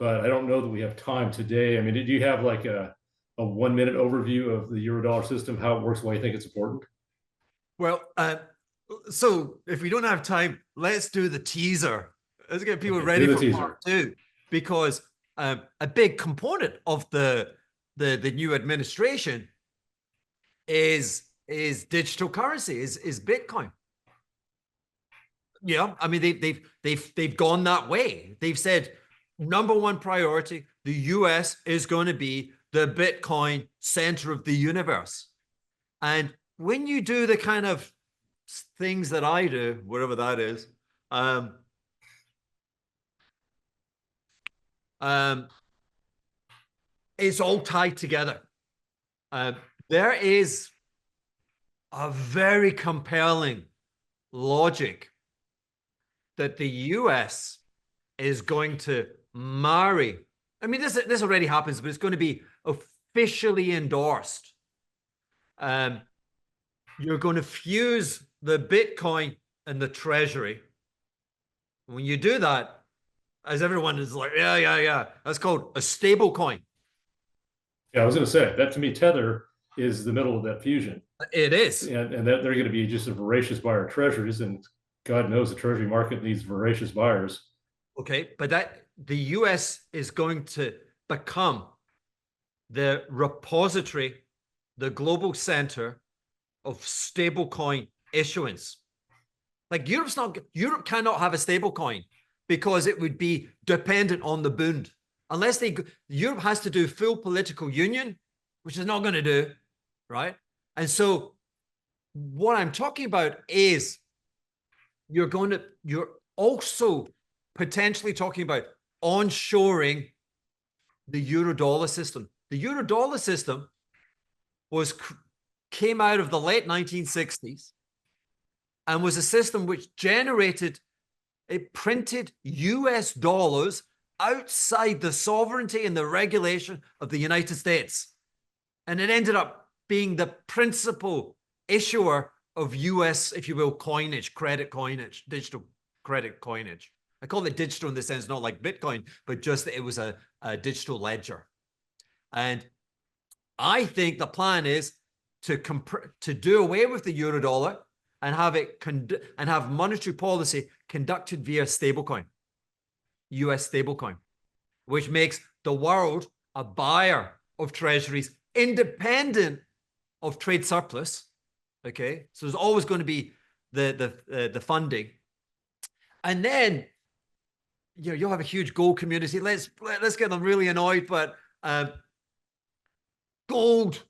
but I don't know that we have time today. I mean, did you have like a 1 minute overview of the Eurodollar system, how it works, why you think it's important? Well, so if we don't have time, let's do the teaser. Let's get people Okay, ready do the for part teaser. two, because a big component of the new administration is digital currency, is Bitcoin. Yeah, I mean they've gone that way. They've said number one priority, the US is going to be the Bitcoin center of the universe. And when you do the kind of things that I do, whatever that is, um, um, it's all tied together. There is a very compelling logic that the US is going to marry. I mean, this already happens, but it's going to be officially endorsed. You're going to fuse the Bitcoin and the Treasury. When you do that, as everyone is like, yeah, that's called a stable coin. Yeah, I was going to say that to me, Tether is the middle of that fusion. It is. And that they're going to be just a voracious buyer of treasuries. And God knows the treasury market needs voracious buyers. Okay, but that the US is going to become the repository, the global center of stablecoin issuance. Like Europe cannot have a stablecoin because it would be dependent on the Bund. Europe has to do full political union, which is not going to do, right? And so what I'm talking about is you're also potentially talking about onshoring the Eurodollar system. The Eurodollar system came out of the late 1960s and was a system which generated, it printed US dollars outside the sovereignty and the regulation of the United States. And it ended up being the principal issuer of US, if you will, coinage, credit coinage, digital credit coinage. I call it digital in the sense, not like Bitcoin, but just that it was a digital ledger. And I think the plan is to do away with the Eurodollar and have monetary policy conducted via stablecoin, US stablecoin, which makes the world a buyer of treasuries independent of trade surplus. Okay, so there's always going to be the funding, and then you'll have a huge gold community. Let's get them really annoyed, but gold.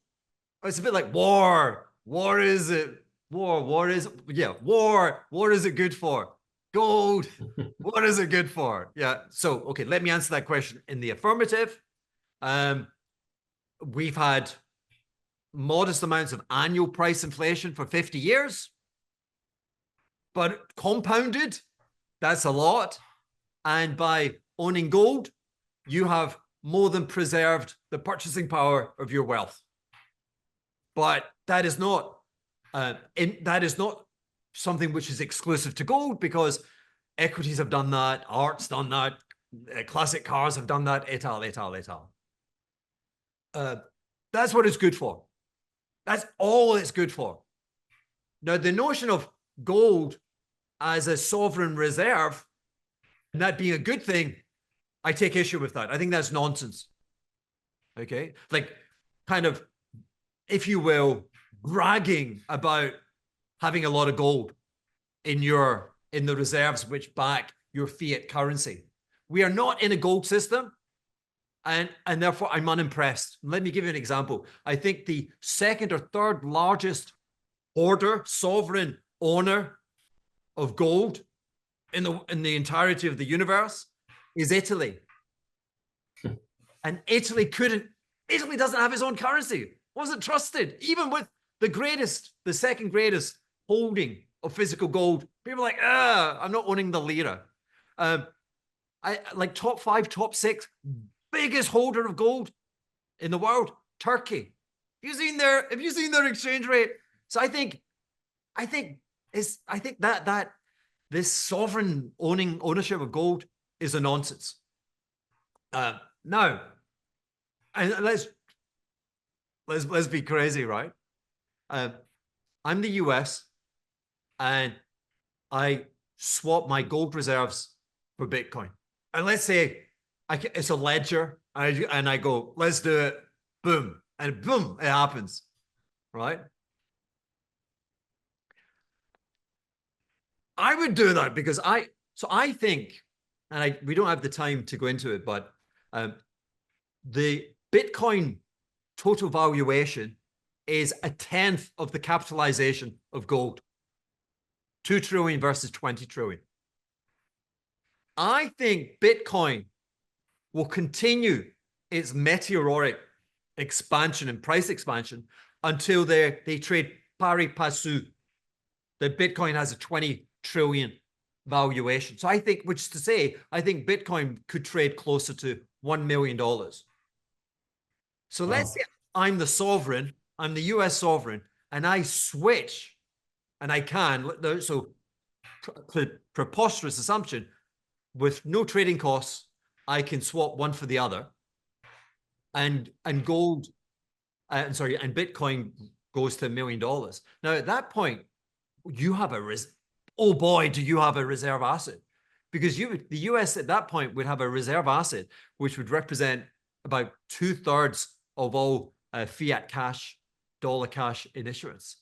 It's a bit like war. War is it? War is war. What is it good for? Gold. What is it good for? Yeah. So okay, let me answer that question in the affirmative. We've had modest amounts of annual price inflation for 50 years, but compounded, that's a lot. And by owning gold, you have more than preserved the purchasing power of your wealth. But that is not something which is exclusive to gold, because equities have done that, art's done that, classic cars have done that, et al. That's what it's good for. That's all it's good for. Now, the notion of gold as a sovereign reserve and that being a good thing, I take issue with that. I think that's nonsense. Okay? Like, kind of, if you will, bragging about having a lot of gold in the reserves which back your fiat currency. We are not in a gold system, and therefore I'm unimpressed. Let me give you an example. I think the second or third largest hoarder, sovereign owner of gold in the entirety of the universe is Italy. And Italy doesn't have its own currency. Wasn't trusted, even with the second greatest holding of physical gold. People are like, I'm not owning the lira. I like top 5, top 6 biggest holder of gold in the world, Turkey. Have you seen their exchange rate? So I think that this sovereign ownership of gold is a nonsense. Now, and let's be crazy, right? I'm the US, and I swap my gold reserves for Bitcoin. And let's say it's a ledger, and I go, let's do it. Boom. And boom, it happens, right? I would do that because I think, and we don't have the time to go into it, but the Bitcoin total valuation is 1/10 of the capitalization of gold. 2 trillion versus 20 trillion. I think Bitcoin will continue its meteoric expansion and price expansion until they trade pari passu. That Bitcoin has a 20 trillion valuation. So I think, which is to say, I think Bitcoin could trade closer to $1 million. So let's say I'm the sovereign, I'm the US sovereign, and I switch, and I can, so preposterous assumption, with no trading costs, I can swap one for the other. And gold, and Bitcoin goes to $1 million. Now, at that point, you have oh boy, do you have a reserve asset? Because the US at that point would have a reserve asset, which would represent about 2/3 of all fiat cash, dollar cash in issuance.